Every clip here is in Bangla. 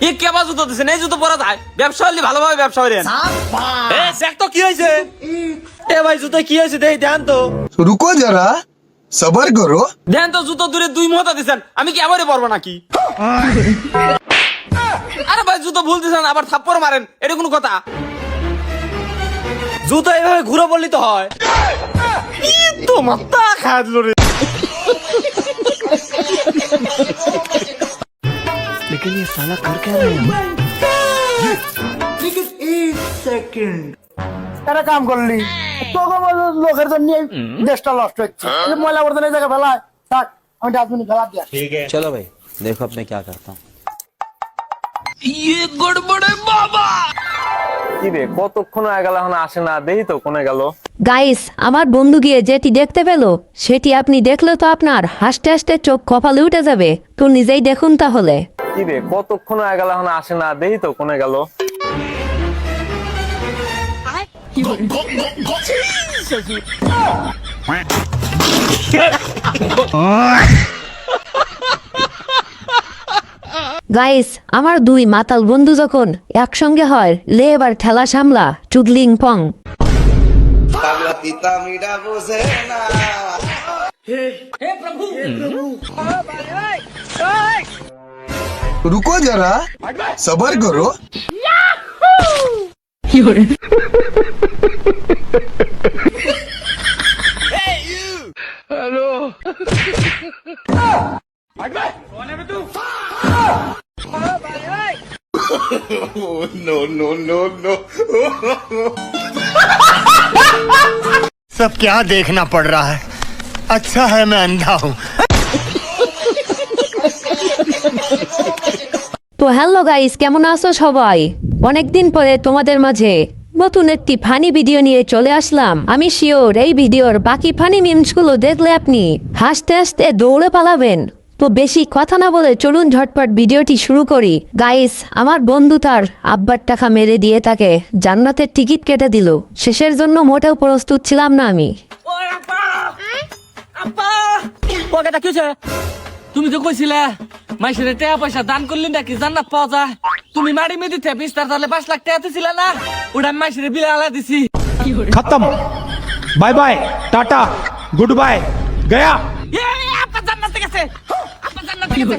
এ কেবা জুতো দিছেন, এই জুতো পরা যায়? ব্যবসা হলে ভালোভাবে ব্যবসা করেন। তো কি হয়েছে? এ ভাই জুতো কি হয়েছে দেখ দেন তো। रुको जरा सबर करो। দেন তো জুতো দূরে 2 মহতা দিছেন, আমি কি এবারে পরবো নাকি? আরে ভাই জুতো ভুল দিছেন আবার থাপ্পড় মারেন, এটা কোনো কথা? জুতো এইভাবে ঘুরে বললি তো হয়। তো মাথা খায় দিল রে। लेकिन ये साला कर क्या रहा है? একটা কাম করলি তোকে লোকের জন্য দেশটা নষ্ট হচ্ছে ময়লা আবর্জনা এই জায়গায় ফেলায় থাক আমি ডাস্টবিনে ফেলা দিয়া चलो भाई देखो अब मैं क्या करता हूँ। ইয়ে গড়বড়ে বাবা। কি রে কতক্ষণ হয়ে গেল এখন আসে না, দেই তো কোনে গেল। গাইস, আমার বন্ধু গিয়ে যেটি দেখতে পেল সেটি আপনি দেখলে তো আপনার হাসতে হাসতে চোখ কপালে উঠে যাবে। তো নিজেই দেখুন তাহলে। কি রে কতক্ষণ হয়ে গেল এখন আসে না, দেই তো কোনে গেল। গাইস, আমার 2 মাতাল বন্ধু যখন একসঙ্গে হয়, লে এবার ঠেলা সামলা চুদলিং পং। रुको जरा सबर करो। सब क्या देखना पड़ रहा है। अच्छा है मैं अंधा हूँ। তো হ্যালো গাইস, কেমন আছো সবাই? অনেকদিন পরে তোমাদের মাঝে নতুন একটি ফানি ভিডিও নিয়ে চলে আসলাম। আমি শিওর এই ভিডিওর বাকি ফানি মিমসগুলো দেখলে আপনি হাসতে হাসতে দৌড়ে পালাবেন। তো বেশি কথা না বলে চলুন ঝটপট ভিডিওটি শুরু করি। গাইস, আমার বন্ধু তার আব্বার টাকা মেরে দিয়ে তাকে জান্নাতের টিকিট কেটে দিল। শেষের জন্য মোটেও প্রস্তুত ছিলাম না আমি। ওই আপা, আপা, পকেটটা কি হয়েছে? তুমি তো কইছিলে মাইসের টাকা পয়সা দান করলি নাকি জান্নাত পাওয়া যায়। তুমি মারি মেদিতে বিস্তার তাহলে 5 লাখ টাকা দিছিল না, ওটা মাইসের বিলে আলা দিছি। खत्म। Bye bye tata good bye गया। এ আপা জান্নাতে গেছে, আপা জান্নাতে গেছে।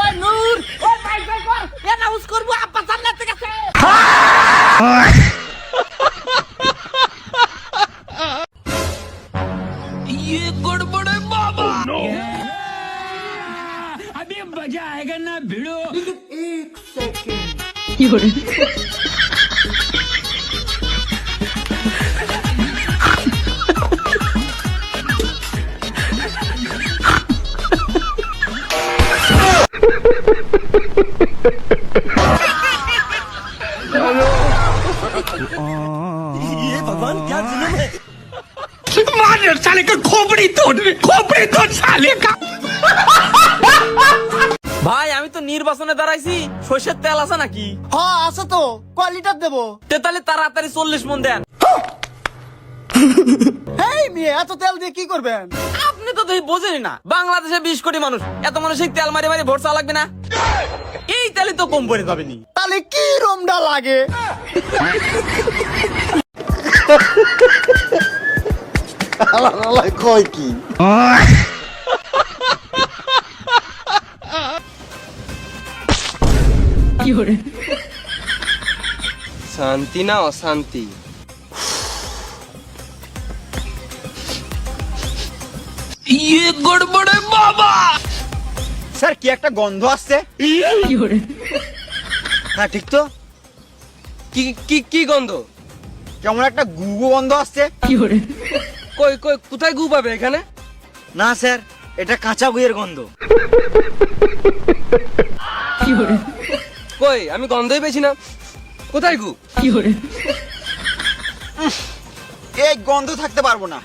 ওই নূর, ওই ভাই ভাই কর, এনাউন্স করব আপা জান্নাতে গেছে। ये गड़बड़े बाबा। अभी मजा आएगा ना भिड़ो। एक सेकंड। ये भगवान क्या जुल्म है। मार साले का खोपड़ी तोड़ साले का। ভাই আমি তো নির্বাচনে দাঁড়াইছি, সরষের তেল আছে নাকি? হ্যাঁ আছে তো কয় লিটার দেবো তাহলে তাড়াতাড়ি 40 মণ দেন। এই মেয়ে এত তেল দিয়ে কি করবেন আপনি তো দেখি বোঝেনি না, বাংলাদেশে 20 কোটি মানুষ, এত মানুষই তেল মারি মারি ভোট চাওয়া লাগবে না? এই তেলই তো কম পড়ে যাবে নি। তাহলে কি রমডা লাগে কয় কি শান্তি না অশান্তি। ये गड़बड़े बाबा। স্যার কি একটা গন্ধ আসছে। হ্যাঁ ঠিক তো, কি কি কি গন্ধ? কেমন একটা গুগু গন্ধ আসছে। কই কই কোথায় গু পাবে এখানে? না স্যার, এটা কাঁচা গুয়ের গন্ধ। কই আমি গন্ধই পেয়েছি না, কোথায় গু? এই গন্ধ থাকতে পারবো না,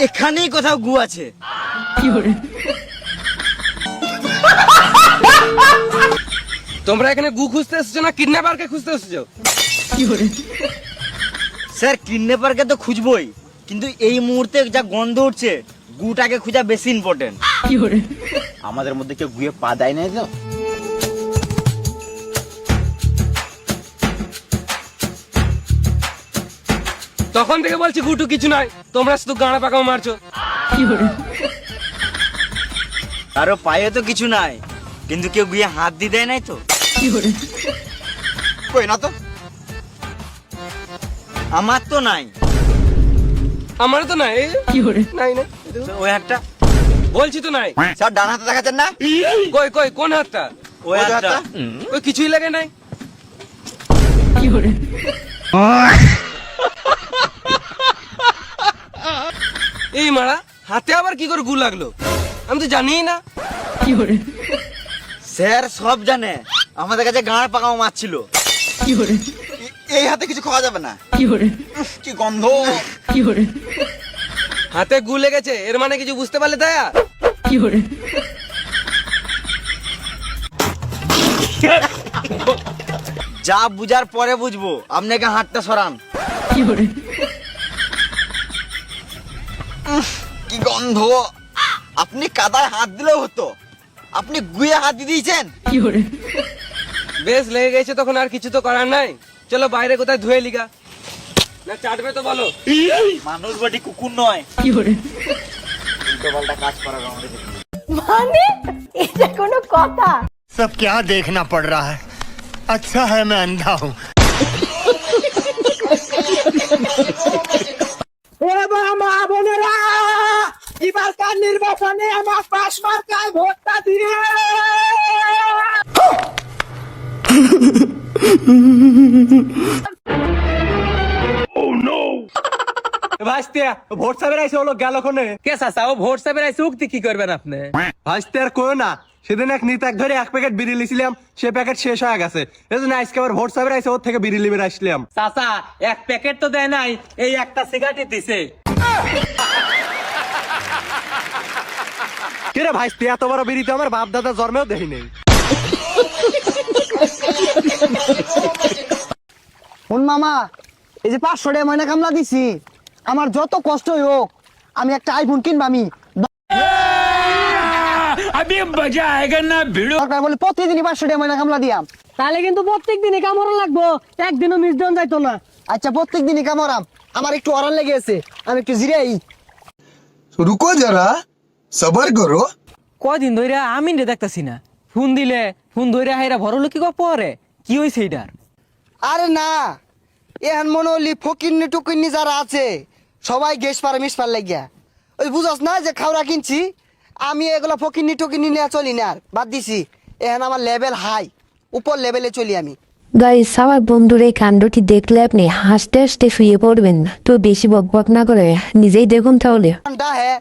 এখানেই কোথাও গু আছে। তোমরা এখানে গু খুঁজতে এসেছো না কিডন্যাপারকে খুঁজতে এসেছো? স্যার কিডন্যাপারকে তো খুঁজবই, কিন্তু এই মুহূর্তে যা গন্ধ উঠছে গুটাকে খোঁজা বেশি ইম্পর্টেন্ট। আমাদের মধ্যে কেউ গুয়ে পা দেয় নাই তো? তখন থেকে বলছি গুটু কিছু নাই, তোমরা শুধু গাঁড়া পাকাও মারছো। কারো পায়ে তো কিছু নাই, কিন্তু কেউ গুয়ে হাত দিয়ে দেয় নাই তো? কই না তো, আমার তো নাই। আমারও তো নাই। নাই না, ওই হাতটা বলছি তো নাই। স্যার ডান হাতে দেখাচ্ছেন না? কই কই কোন হাতটা? ওই হাতটা। ওই কিছুই লাগে নাই। এই মারা হাতে আবার কি করে গু লাগলো? আমি তো জানিই না। স্যার সব জানে, আমাদের কাছে গাঁড় পাকাও মাছ ছিল। এই হাতে কিছু খাওয়া যাবে না। কি গন্ধ! হাতে গু লেগেছে, এর মানে কিছু বুঝতে পারলে দয়া? যা বুঝার পরে বুঝবো, আপনাকে হাতটা সরান। কি গন্ধ! আপনি কাদায় হাত দিলেও হতো, আপনি গুয়ে হাত দিয়ে দিয়েছেন। বেশ লেগে গেছে তখন আর কিছু তো করার নাই। চলো বাইরে কোথায় ধুয়ে লিগা, না চাটবে তো বলো। মানুষ বাটি কুকুর নয়। উল্টো পাল্টা কাজ করার আমাদের। মানে এটা কোনো কথা? सब क्या देखना पड़ रहा है? अच्छा है मैं अंधा हूँ। মা বোনেরা, এবারকার নির্বাচনে আমার পাশ মার্কায় ভোটটা দিয়ে ভাইস্তে ভোট সাবের আইছে হলো গেল কোনে? কে চাচা, ও ভোট সাহেবের আইছে, উক্তি কি করবেন আপনি? ভাইস্তে আর কই না, সেদিন এক নিতাক ধরে এক প্যাকেট বিড়ি লিছিলাম, সে প্যাকেট শেষ হয়ে গেছে। এজন্য আজকে আবার ভোট সাবের আইছে, ওর থেকে বিড়ি লিবে আসলাম। চাচা এক প্যাকেট তো দেয় নাই, এই একটা সিগারেট দিছে। কিরে ভাইস্তে, এত বড় বিড়ি তো আমার বাপ দাদা জন্মেও দেখি নেই। শোন মামা, এই যে 500 টাকা ময়না কামলা দিছি, আমার যত কষ্টই হোক আমি একটা আইফোন কিনবা। আমি अभी मजा आएगा ना भिड़ो। দরকার বলে প্রতিদিনই 500 টাকা ময়না কামলা দিয়াম। তাহলে কিন্তু প্রত্যেক দিনই কামড় লাগবো, একদিনও মিস দেন যাইতো না। আচ্ছা প্রত্যেক দিনই কামড়াম, আমার একটু অরান লেগে আছে, আমি একটু জিরাই। रुको जरा सबर करो। কদিন ধরে আমি দেখতাছি না, ফোন দিলে ফোন ধরে হাইরা ভরো কি পরে কি হয়েছে এটার? আরে না, এখন মনে হলি ফকিন্নি টুকিন্নি যারা আছে সবাই গ্যাস পারে মিস পার লাগিয়া। ওই বুঝাস না যে খাওয়া কিনছি, আমি এগুলো ফকিন্নি টুকিন্নি নিয়ে চলি না, আর বাদ দিছি। এখন আমার লেভেল হাই, উপর লেভেলে চলি আমি। গাইস, আমার বন্ধুর এই কাণ্ডটি দেখলে আপনি হাসতে হাসতে শুয়ে পড়বেন। তো বেশি বকবক না করে নিজেই দেখুন তাহলে। হ্যাঁ,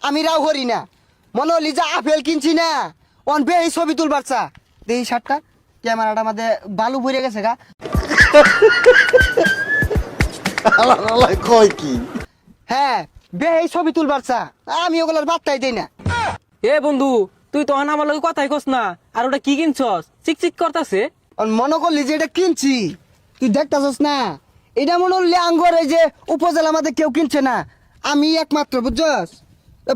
আমি রাও করি না, মনে হলি যে আপেল কিনছি না, অন বে এই ছবি তুলবার চা দেখি শার্টটা ক্যামেরাটা মধ্যে বালু ভরে গেছে গা। কয় কি? হ্যাঁ, বে এই ছবি তুলবার চা, আমি ওগুলোর বার্তাই দেই না। এ বন্ধু, তুই তো আমার লগে কথাই কস না, আর ওটা কি কিনছস? চিকচিক করতাছে। মনে করলি যে এটা কিনছি, তুই দেখতাছস না, এটা মনে হলি আঙ্গর এই যে উপজেলা আমাদের কেউ কিনছে না, আমি একমাত্র, বুঝছস?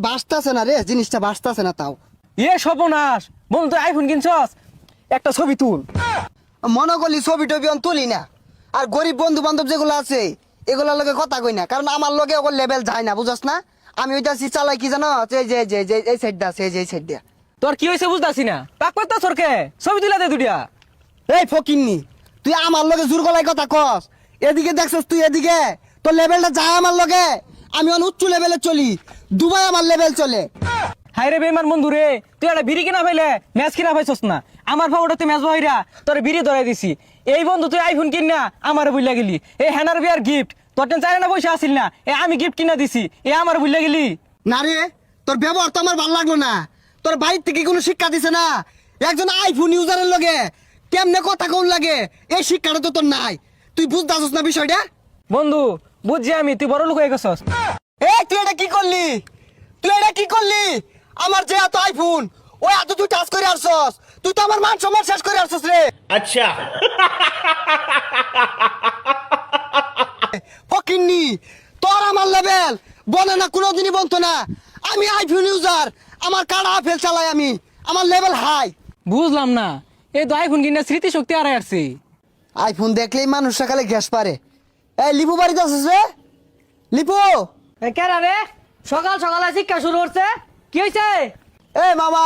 বাঁচতাছে না রে, জিনিসটা বাঁচতাছে না। তাও এ সর্বনাশ, বন্ধু তুই আইফোন কিনছস, একটা ছবি তুল। মনে করলি ছবি টবি আমি তুলি না, আর গরিব বন্ধু বান্ধব যেগুলো আছে এগুলোর লগে কথা কই না, কারণ আমার লগে ওগুলো লেভেল যায় না, বুঝছস না? আমি ওইটা চালাই কি জানো, এই যে যে যে এই সাইডটা আছে, এই যে এই সাইড দিয়া। তোর কি হয়েছে বুঝতাছি না, পাক পাত্তা সরকে ছবি তুলা দে দুটিয়া। এই ফকিন্নি, তুই আমার লগে জোর গলায় কথা কস, এদিকে দেখছস তুই, এদিকে তোর লেভেলটা যায় আমার লগে। আমি অন উচ্চ লেভেলে চলি, দুবাই আমার লেভেল চলে। হাই রে বেমান বন্ধু রে, তুই একটা বিড়ি কিনা পাইলে ম্যাচ কিনা পাইছস না, আমার ভাবটা ম্যাচ ভাইরা তোর বিড়ি ধরাই দিছি। এই বন্ধু তুই আইফোন কিন না আমার বুঝলা গেলি, এই হ্যানার বিয়ার গিফট তোর টেন চাই না পয়সা আসিল না, এ আমি গিফট কিনা দিছি, এ আমার বুঝলা গেলি। না রে, তোর ব্যবহার তো আমার ভালো লাগলো না, তোর বাড়ির থেকে কোনো শিক্ষা দিছে না। একজন আইফোন ইউজারের লগে কেমনে কথা কোন লাগে, এই শিক্ষাটা তো তোর নাই, তুই বুঝতেছস না বিষয়টা? বন্ধু বুঝছি আমি, তুই বড় লোক হয়ে গেছস। এই তুই এটা কি করলি, তুই এটা কি করলি? আমার যে এত আইফোন, ওই এত তুই টাচ করে আসছস, তুই তো আমার মান সম্মান শেষ করে আসছস রে। अच्छा ফকিন্নি, তোর আমার লেভেল বনে না, কোনোদিনই বলতো না। আমি আইফোন ইউজার, আমার কাড়া আপেল চালাই আমি, আমার লেভেল হাই। বুঝলাম না, এই তো আইফোন কিনে স্মৃতিশক্তি আর আসছে। আইফোন দেখলেই মানুষ সকালে গ্যাস পারে। এই লিপু বাড়িতে আছিস রে? লিপু কেরা রে সকাল সকালে শিক্ষা শুরু করছে, কি হয়েছে? এ মামা,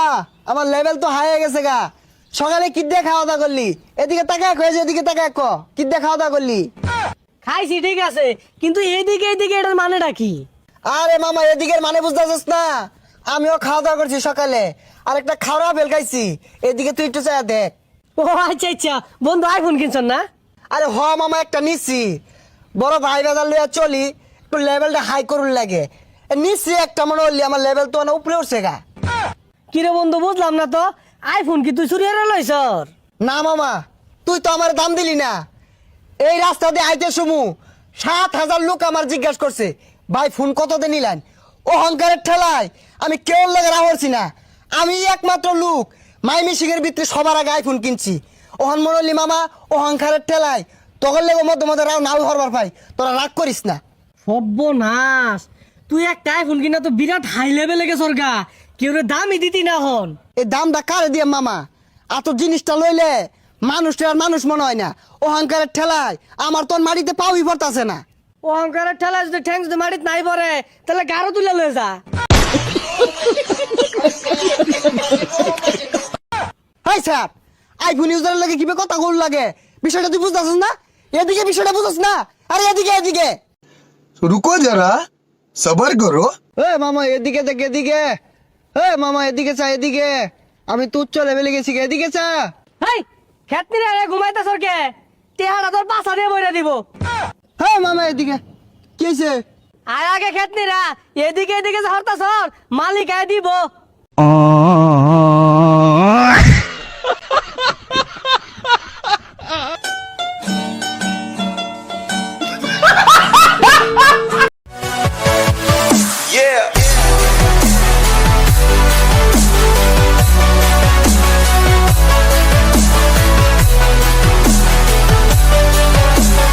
আমার লেভেল তো হাই হয়ে গেছে গা। সকালে কি দিয়ে খাওয়া দাওয়া করলি? এদিকে তাকায় কয়েছে, এদিকে তাকায় ক কি দিয়ে খাওয়া দাওয়া করলি? খাইছি ঠিক আছে, কিন্তু এইদিকে এটার মানেটা কি? আরে মামা, এদিকের মানে বুঝতেছিস না? আমিও খাওয়া দাওয়া করছি সকালে, আর একটা খাওয়া বেল খাইছি। এদিকে তুই একটু চাই দেখ। ও আচ্ছা আচ্ছা, বন্ধু আইফোন কিনছেন না? আরে হ মামা, একটা নিচ্ছি। বড় ভাই বাজার লইয়া চলি, একটু লেভেলটা হাই করুন লাগে। নিচ্ছি একটা, মনে হলি আমার লেভেল তো উপরে উঠছে গা। কিরে বন্ধু, বুঝলাম না তো, আইফোন কি তুই চুরি করে লইছর? না মামা, তুই তো আমার দাম দিলি না। এই রাস্তা দিয়ে আইতে সমু 7,000 লোক আমার জিজ্ঞাসা করছে, ভাই ফোন কত দিয়ে নিলেন? অহংকারের ঠেলায় আমি কেউ লাগে রাহরছি না। আমি একমাত্র লোক মাইমিসিংয়ের ভিতরে সবার আগে আইফোন কিনছি। ওহন মনলি মামা, অহংকারের ঠেলায় তখন লেগে মধ্যে মধ্যে রাও নাও হরবার পাই। তোরা রাগ করিস না। সর্বনাশ, তুই একটা আইফোন কিনা তো বিরাট হাই লেভেলে গেছর গা, কেউ দামই দিতি না হন। এই দামটা কারে দিয়ে মামা? এত জিনিসটা লইলে মানুষটা আর মানুষ মনে হয় না। অহংকারের ঠেলায় আমার তোর মাটিতে পাউই পড়তাছে না। অহংকারের ঠেলা যদি ঠ্যাং যদি মাটিত নাই পড়ে, তাহলে গারো তুলে লয়ে যা। হাই স্যার, আইফোন ইউজারের লাগে কিভাবে কথা বল লাগে? বিষয়টা তুই বুঝতেছিস না? এদিকে বিষয়টা বুঝছিস না? আরে এদিকে এদিকে। रुको जरा सबर करो। এ মামা এদিকে দেখ, এদিকে। এ মামা এদিকে চা, এদিকে। আমি তুচ্ছ লেভেলে গেছি, এদিকে চা। হেই, খেতনি রে ঘুমাইতেছর কে? টেহাটা তোর পাছা দিয়ে বইরা দিব। হ্যাঁ মামা এদিকে। কি হয়েছে? আয় আগে খেতনি রা, এদিকে এদিকে যে হরতাছর মালিক আয় দিব।